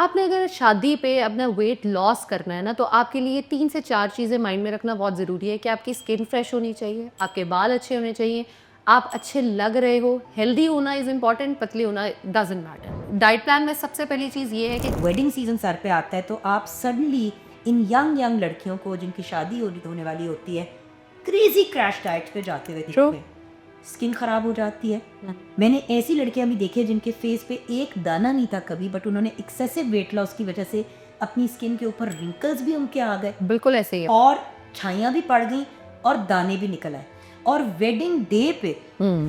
आपने अगर शादी पे अपना वेट लॉस करना है ना, तो आपके लिए 3 से 4 चीज़ें माइंड में रखना बहुत ज़रूरी है कि आपकी स्किन फ्रेश होनी चाहिए, आपके बाल अच्छे होने चाहिए, आप अच्छे लग रहे हो, हेल्दी होना इज़ इम्पॉर्टेंट, पतले होना डज़न्ट मैटर। डाइट प्लान में सबसे पहली चीज़ ये है कि वेडिंग सीजन सर पे आता है तो आप सडनली इन यंग लड़कियों को जिनकी शादी होने वाली होती है क्रेजी क्रैश डाइट पे जाते हुए True. दिखते हैं। स्किन खराब हो जाती है। मैंने ऐसी लड़कियां भी देखी है जिनके फेस पे एक दाना नहीं था कभी, बट उन्होंने एक्सेसिव वेट लॉस की वजह से अपनी स्किन के ऊपर रिंकल्स भी उनके आ गए बिल्कुल ऐसे ही है। और छाइयाँ भी पड़ गई और दाने भी निकल आए और वेडिंग डे पे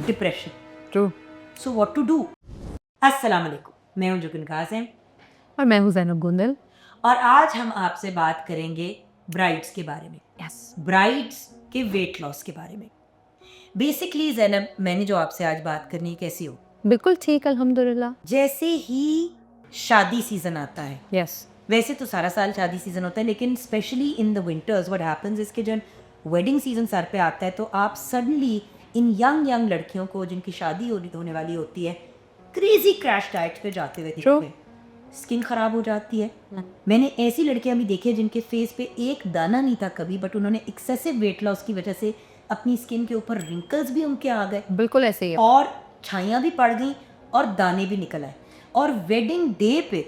depression. True. So what to do. अस्सलाम वालेकुम, मैं हूं जुगन कासिम और मैं हूँ ज़ैनब गुंदल। और आज हम आपसे बात करेंगे ब्राइड्स के बारे में। यस। ब्राइड्स के वेट लॉस के बारे में। बेसिकली ज़ैनब, मैंने जो आपसे आज बात करनी है, कैसी हो? बिल्कुल ठीक, अल्हम्दुलिल्लाह। जैसे ही शादी सीजन आता है, यस। वैसे तो सारा साल शादी सीजन होता है, लेकिन specially in the winters what happens is कि जब वेडिंग सीजन सर पे आता है तो आप सडनली इन यंग लड़कियों को जिनकी शादी होने वाली होती है क्रेजी क्रैश डाइट पे जाते हुए दिखते हैं। स्किन खराब हो जाती है। मैंने ऐसी लड़कियां भी देखी है जिनके फेस पे एक दाना नहीं था कभी, बट उन्होंने एक्सेसिव वेट लॉस की वजह से अपनी स्किन के ऊपर रिंकल्स भी उनके आ गए बिल्कुल ऐसे ही है। और छाइयाँ भी पड़ गई और दाने भी निकल आए और वेडिंग डे पे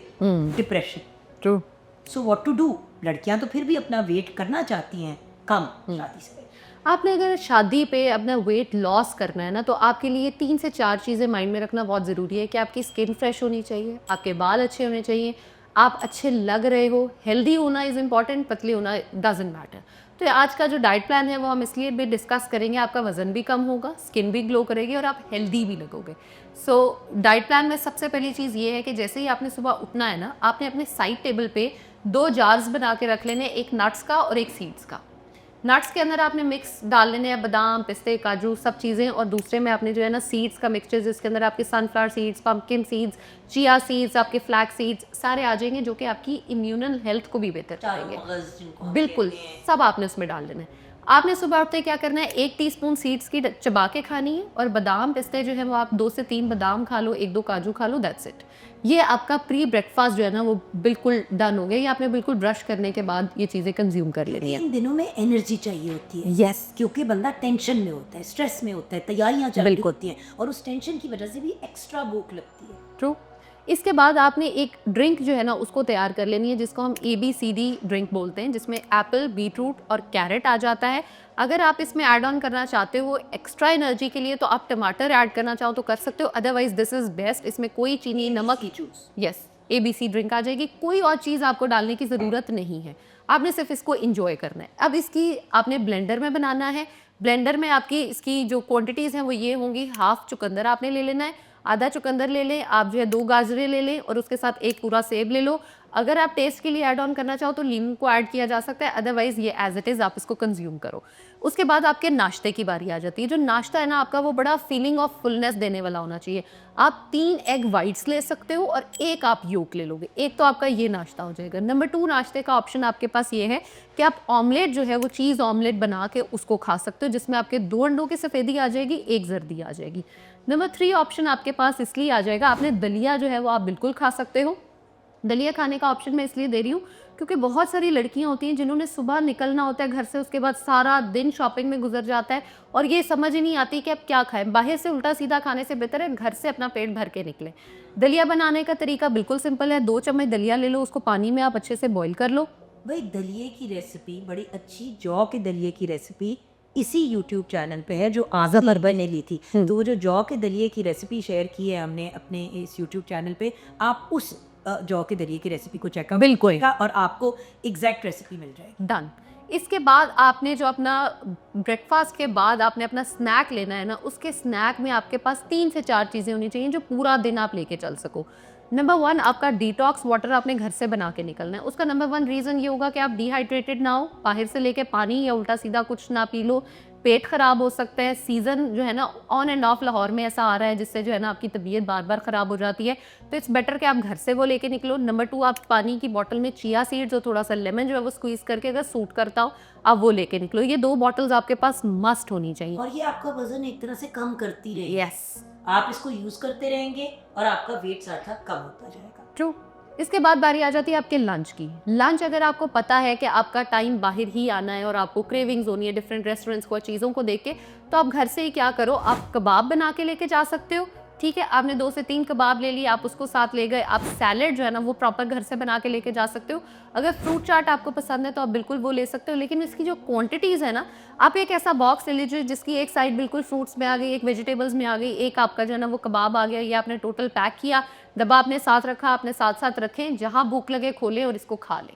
depression. True. So what to do. लड़कियां तो फिर भी अपना वेट करना चाहती हैं कम शादी से पहले। आपने अगर शादी पे अपना वेट लॉस करना है ना, तो आपके लिए 3 से 4 चीज़ें माइंड में रखना बहुत ज़रूरी है कि आपकी स्किन फ्रेश होनी चाहिए, आपके बाल अच्छे होने चाहिए, आप अच्छे लग रहे हो, हेल्दी होना इज़ इम्पॉर्टेंट, पतले होना डज़न्ट मैटर। तो आज का जो डाइट प्लान है वो हम इसलिए भी डिस्कस करेंगे, आपका वज़न भी कम होगा, स्किन भी ग्लो करेगी और आप हेल्दी भी लगोगे। सो डाइट प्लान में सबसे पहली चीज़ ये है कि जैसे ही आपने सुबह उठना है ना, आपने अपने साइड टेबल पे 2 जार्स बना के रख लेने, एक नट्स का और एक सीड्स का। नट्स के अंदर आपने मिक्स डाल लेने हैं बादाम, पिस्ते, काजू, सब चीज़ें, और दूसरे में आपने जो है ना सीड्स का मिक्सचर, जिसके अंदर आपके sunflower seeds, pumpkin seeds, chia seeds, आपके फ्लैक्स सीड्स सारे आ जाएंगे, जो कि आपकी इम्यूनल हेल्थ को भी बेहतर करेंगे। बिल्कुल सब आपने उसमें डाल देना है। आपने सुबह उठते क्या करना है, 1 टीस्पून सीड्स की चबा के खानी है, और बादाम पिस्ते जो है वो आप 2 से 3 बादाम खा लो, 1-2 काजू खा लो, दैट्स इट। ये आपका प्री ब्रेकफास्ट जो है ना वो बिल्कुल डन हो गया। ये आपने बिल्कुल ब्रश करने के बाद ये चीज़ें कंज्यूम कर लेनी है। इन दिनों में एनर्जी चाहिए होती है। यस। क्योंकि बंदा टेंशन में होता है, स्ट्रेस में होता है, तैयारियां चल रही होती हैं और उस टेंशन की वजह से भी एक्स्ट्रा भूख लगती है। ट्रू। इसके बाद आपने एक ड्रिंक जो है ना उसको तैयार कर लेनी है, जिसको हम ABCD ड्रिंक बोलते हैं, जिसमें एप्पल, बीटरूट और कैरेट आ जाता है। अगर आप इसमें ऐड ऑन करना चाहते हो एक्स्ट्रा एनर्जी के लिए, तो आप टमाटर ऐड करना चाहो तो कर सकते हो, अदरवाइज दिस इज बेस्ट। इसमें कोई चीनी, नमक, यस, ABC ड्रिंक आ जाएगी। कोई और चीज़ आपको डालने की ज़रूरत नहीं है, आपने सिर्फ इसको इंजॉय करना है। अब इसकी आपने ब्लेंडर में बनाना है। ब्लेंडर में आपकी इसकी जो क्वांटिटीज़ हैं वो ये होंगी, हाफ चुकंदर आपने ले लेना है, आधा चुकंदर ले लें आप, जो है 2 गाजरें ले लें, और उसके साथ एक पूरा सेब ले लो। अगर आप टेस्ट के लिए ऐड ऑन करना चाहो तो लीमू को ऐड किया जा सकता है, अदरवाइज ये एज इट इज़ आप इसको कंज्यूम करो। उसके बाद आपके नाश्ते की बारी आ जाती है। जो नाश्ता है ना आपका, वो बड़ा फीलिंग ऑफ फुलनेस देने वाला होना चाहिए। आप 3 एग वाइट्स ले सकते हो और 1 आप योक ले लोगे, एक तो आपका ये नाश्ता हो जाएगा। नंबर 2 नाश्ते का ऑप्शन आपके पास ये है कि आप ऑमलेट जो है वो चीज़ ऑमलेट बना के उसको खा सकते हो, जिसमें आपके 2 अंडों की सफ़ेदी आ जाएगी, 1 जर्दी आ जाएगी। नंबर 3 ऑप्शन आपके पास इसलिए आ जाएगा, आपने दलिया जो है वो आप बिल्कुल खा सकते हो। दलिया खाने का ऑप्शन मैं इसलिए दे रही हूँ क्योंकि बहुत सारी लड़कियां होती हैं जिन्होंने सुबह निकलना होता है घर से, उसके बाद सारा दिन शॉपिंग में गुजर जाता है और ये समझ ही नहीं आती कि अब क्या खाएं। बाहर से उल्टा सीधा खाने से बेहतर है घर से अपना पेट भर के निकले। दलिया बनाने का तरीका बिल्कुल सिंपल है। 2 चम्मच दलिया ले लो, उसको पानी में आप अच्छे से बॉईल कर लो। भाई दलिये की रेसिपी, बड़ी अच्छी जौ के दलिये की रेसिपी इसी YouTube चैनल पे है जो आज़म अरबन ने ली थी। तो वो जो जौ के दलिये की रेसिपी शेयर की है हमने अपने इस YouTube चैनल पे, आप उस जौ के दलिये की रेसिपी को चेकआउट बिल्कुल और आपको एग्जैक्ट रेसिपी मिल जाएगी। डन। इसके बाद आपने जो अपना ब्रेकफास्ट के बाद आपने अपना स्नैक लेना है ना, उसके स्नैक में आपके पास 3 से 4 चीज़ें होनी चाहिए जो पूरा दिन आप लेके चल सको। नंबर 1 आपका डिटॉक्स वाटर आपने घर से बना के निकलना है। उसका नंबर 1 रीज़न ये होगा कि आप डिहाइड्रेटेड ना हो, बाहर से लेके पानी या उल्टा सीधा कुछ ना पी लो, पेट ख़राब हो सकता है। सीज़न जो है ना ऑन एंड ऑफ लाहौर में ऐसा आ रहा है जिससे जो है ना आपकी तबीयत बार बार ख़राब हो जाती है, तो इट्स बेटर कि आप घर से वो लेके निकलो। नंबर 2 आप पानी की बॉटल में चिया सीड्स और थोड़ा सा लेमन जो है वो स्क्वीज़ करके, अगर सूट करता हो आप वो लेके निकलो। ये 2 बॉटल्स आपके पास मस्ट होनी चाहिए। और ये आपका वजन एक तरह से कम करती रहेगी। यस, आप इसको यूज करते रहेंगे और आपका वेट साथ साथ कम होता जाएगा। ट्रू। इसके बाद बारी आ जाती है आपके लंच की। लंच अगर आपको पता है कि आपका टाइम बाहर ही आना है और आपको क्रेविंग्स होनी है डिफरेंट रेस्टोरेंट्स को, चीज़ों को देख के, तो आप घर से ही क्या करो, आप कबाब बना के लेके जा सकते हो। ठीक है, आपने 2 से 3 कबाब ले लिए, आप उसको साथ ले गए। आप सैलेड जो है ना वो प्रॉपर घर से बना के लेके जा सकते हो। अगर फ्रूट चाट आपको पसंद है तो आप बिल्कुल वो ले सकते हो, लेकिन इसकी जो क्वांटिटीज़ है ना, आप एक ऐसा बॉक्स ले लीजिए जिसकी एक साइड बिल्कुल फ्रूट्स में आ गई, एक वेजिटेबल्स में आ गई, एक आपका जो है ना वो कबाब आ गया। ये आपने टोटल पैक किया, डब्बा आपने साथ रखा, आपने साथ साथ रखें, जहाँ भूख लगे खोलें और इसको खा लें।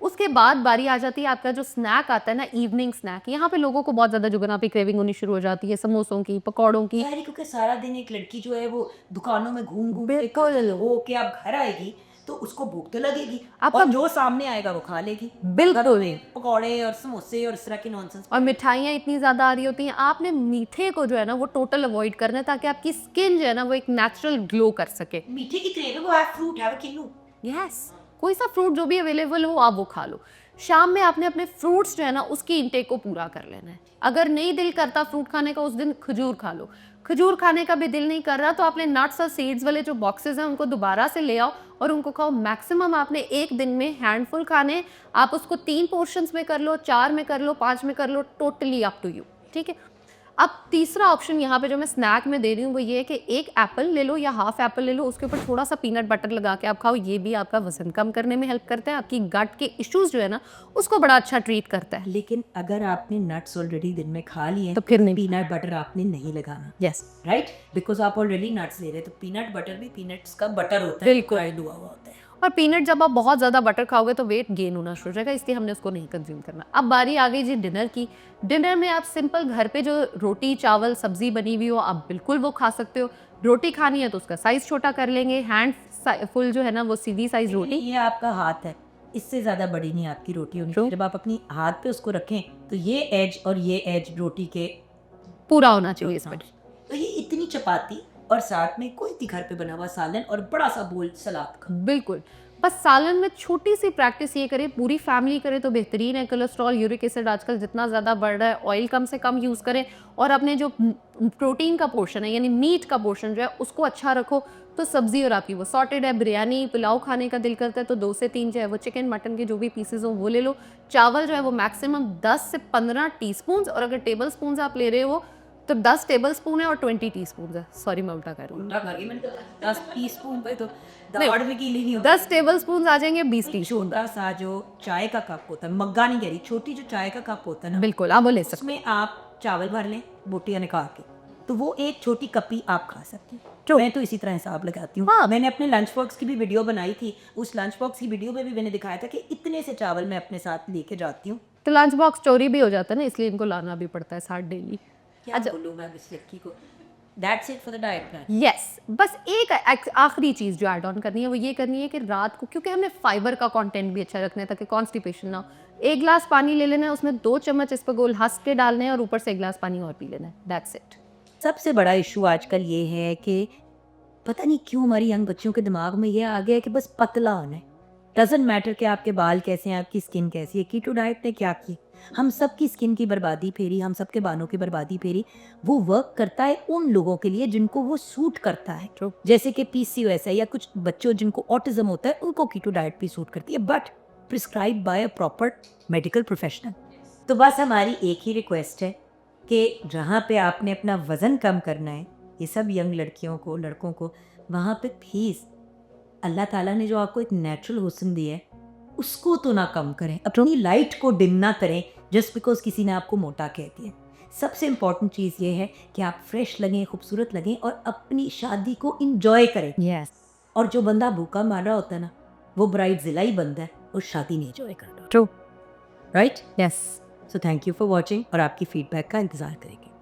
उसके बाद बारी आ जाती है आपका जो स्नैक आता है ना, इवनिंग स्नैक। यहाँ पे लोगों को बहुत ज़्यादा जुगना पे क्रेविंग होनी शुरू हो जाती है समोसों की, पकौड़ों की। यार क्योंकि सारा दिन एक लड़की जो है वो दुकानों में घूम घूम के बिल्कुल। हो के अब घर आएगी तो उसको भूख तो लगेगी, आपका- और जो सामने आएगा वो खा लेगी। बिल्कुल। पकौड़े और समोसे और इस तरह की नॉनसेंस। और मिठाइयाँ इतनी ज़्यादा आ रही होती हैं, आपने मीठे को जो है ना वो टोटल अवॉइड करना है, ताकि आपकी स्किन जो है ना वो एक नेचुरल ग्लो कर सके। मीठे की क्रेविंग, है फ्रूट, है किन्नू। यस, कोई सा फ्रूट जो भी अवेलेबल हो आप वो खा लो। शाम में आपने अपने फ्रूट्स जो है ना उसकी इंटेक को पूरा कर लेना है। अगर नहीं दिल करता फ्रूट खाने का, उस दिन खजूर खा लो। खजूर खाने का भी दिल नहीं कर रहा तो आपने नट्स और सीड्स वाले जो बॉक्सेस हैं उनको दोबारा से ले आओ और उनको खाओ। मैक्सिमम आपने एक दिन में हैंडफुल खाने, आप उसको 3 पोर्शंस में कर लो, 4 में कर लो, 5 में कर लो, टोटली अप टू यू। ठीक है, अब तीसरा ऑप्शन यहाँ पे जो मैं स्नैक में दे रही हूँ वो ये है कि एक एप्पल ले लो या हाफ एप्पल ले लो, उसके ऊपर थोड़ा सा पीनट बटर लगा के आप खाओ। ये भी आपका वजन कम करने में हेल्प करता है, आपकी गट के इश्यूज जो है ना उसको बड़ा अच्छा ट्रीट करता है। लेकिन अगर आपने नट्स ऑलरेडी दिन में खा लिए तो फिर नहीं। पीनट बटर आपने नहीं लगाना। यस, राइट, बिकॉज आप ऑलरेडी नट्स ले रहे हैं, तो पीनट बटर भी पीनट्स का बटर होता है, बिल्कुल। फ्राइड हुआ हुआ होता है। और पीनट जब आप बहुत ज़्यादा बटर खाओगे तो वेट गेन होना शुरू हो जाएगा, इसलिए हमने उसको नहीं कंज्यूम करना। अब बारी आ गई जी डिनर की। डिनर में आप सिंपल घर पे जो रोटी चावल सब्जी बनी हुई हो आप बिल्कुल वो खा सकते हो। रोटी खानी है तो उसका साइज़ छोटा कर लेंगे, हैंड फुल जो है ना वो सीधी साइज रोटी। ये आपका हाथ है, इससे ज़्यादा बड़ी नहीं आपकी रोटी होनी चाहिए। जब आप अपनी हाथ पे उसको रखें तो ये एज और ये एज रोटी के पूरा होना चाहिए इस पर। तो ये इतनी चपाती और साथ में कोई भी घर पे बना हुआ सालन और बड़ा सा बोल सलाद का। बिल्कुल, बस सालन में छोटी सी प्रैक्टिस ये करें, पूरी फैमिली करे तो बेहतरीन है। कोलेस्ट्रॉल यूरिक एसिड आजकल जितना ज़्यादा बढ़ रहा है, ऑयल कम से कम यूज़ करें और अपने जो प्रोटीन का पोर्शन है यानी मीट का पोर्शन जो है उसको अच्छा रखो। तो सब्जी और आपकी वो सॉर्टेड है, बिरयानी पुलाव खाने का दिल करता है तो 2 से 3 जो है वो चिकन मटन के जो भी पीसेज हो वो ले लो। चावल जो है वो मैक्सिमम 10 से 15 टीस्पून, और अगर टेबल स्पून आप ले रहे हो तो 10 टेबल स्पून है और 20 टीस्पून है। सॉरी मैं उल्टा कर रही हूँ। 10 टीस्पून पे तो दाढ़ में कीली नहीं होती। 10 टेबल स्पून आ जाएंगे 20 टीस्पून। छोटा सा जो चाय का कप होता है, मग्गा नहीं कह रही, छोटी जो चाय का कप होता है ना, बिल्कुल आप वो ले सकते उसमें आप चावल भर लें बोटियां निकाल के, तो वो एक छोटी कपी आप खा सकते हैं। True. मैं तो इसी तरह हिसाब लगाती हूँ। हाँ। मैंने अपने लंच बॉक्स की भी वीडियो बनाई थी, उस लंच बॉक्स की वीडियो में भी मैंने दिखाया था कि इतने से चावल मैं अपने साथ लेके जाती हूँ। तो लंच बॉक्स चोरी भी हो जाता है ना, इसलिए इनको लाना भी पड़ता है साथ डेली। क्या बोलूँ मैं इस लड़की को। That's it for the diet plan. Yes, बस एक आखिरी चीज़ जो ऐड ऑन करनी है वो ये करनी है कि रात को, क्योंकि हमने फाइबर का कंटेंट भी अच्छा रखना है ताकि कॉन्स्टिपेशन ना हो, 1 गिलास पानी ले लेना है, उसमें 2 चम्मच इस पर गोल हंस के डालने हैं और ऊपर से 1 गिलास पानी और पी लेना है। That's it. सबसे बड़ा इशू आजकल ये है कि पता नहीं क्यों हमारी यंग बच्चियों के दिमाग में ये आ गया है कि बस पतला होना है। डजेंट मैटर कि आपके बाल कैसे हैं, आपकी स्किन कैसी है। कीटो डाइट ने क्या की, हम सब की स्किन की बर्बादी फेरी, हम सब के बालों की बर्बादी फेरी। वो वर्क करता है उन लोगों के लिए जिनको वो सूट करता है। True. जैसे कि PCOS है या कुछ बच्चों जिनको ऑटिज्म होता है, उनको कीटो डाइट भी सूट करती है, but prescribe by a proper medical professional. तो बस हमारी एक ही रिक्वेस्ट है कि जहाँ पे आपने अपना वज़न कम करना है, ये सब यंग लड़कियों को लड़कों को, वहाँ पे प्लीज़ अल्लाह ताला ने जो आपको एक नेचुरल हुस्न दिया है उसको तो ना कम करें, अपनी लाइट को डिम ना करें जस्ट बिकॉज किसी ने आपको मोटा कह दिया। सबसे इम्पॉर्टेंट चीज़ ये है कि आप फ्रेश लगें, खूबसूरत लगें और अपनी शादी को इंजॉय करें। यस, और जो बंदा भूखा मार रहा होता है ना, वो ब्राइड जिला ही बनता है और शादी नहीं इंजॉय कर रहा। True, right. Yes. So thank you for watching और आपकी फीडबैक का इंतज़ार करेंगे।